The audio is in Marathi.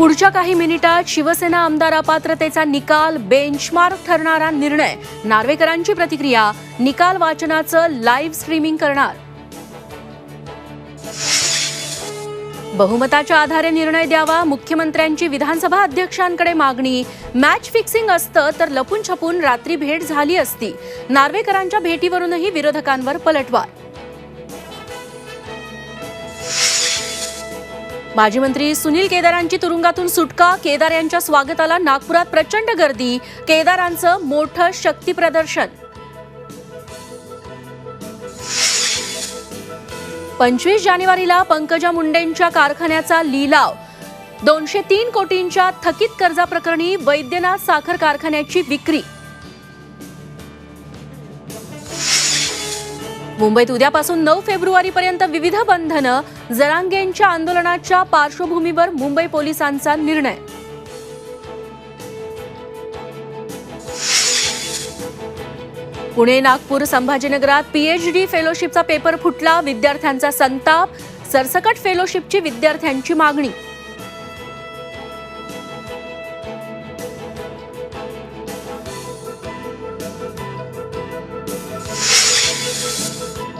पुढच्या काही मिनिटात शिवसेना आमदार अपात्रतेचा निकाल, बेंचमार्क ठरणारा निर्णय. नार्वेकरांची प्रतिक्रिया, निकाल वाचनाचं लाईव्ह स्ट्रीमिंग करणार. बहुमताच्या आधारे निर्णय द्यावा, मुख्यमंत्र्यांची विधानसभा अध्यक्षांकडे मागणी. मॅच फिक्सिंग असतं तर लपून छपून रात्री भेट झाली असती. नार्वेकरांच्या भेटीवरूनही विरोधकांवर पलटवार. माजी मंत्री सुनील केदारांची तुरुंगातून सुटका. केदार यांच्या स्वागताला नागपुरात प्रचंड गर्दी. केदारांचं मोठं शक्ती प्रदर्शन. 25 जानेवारीला पंकजा मुंडेंच्या कारखान्याचा लिलाव. 203 कोटींच्या थकीत कर्जाप्रकरणी वैद्यनाथ साखर कारखान्याची विक्री. मुंबईत उद्यापासून 9 फेब्रुवारीपर्यंत विविध बंधनं. जरांगेंच्या आंदोलनाच्या पार्श्वभूमीवर मुंबई पोलिसांचा निर्णय. पुणे, नागपूर, संभाजीनगरात पीएचडी फेलोशिपचा पेपर फुटला. विद्यार्थ्यांचा संताप. सरसकट फेलोशिपची विद्यार्थ्यांची मागणी.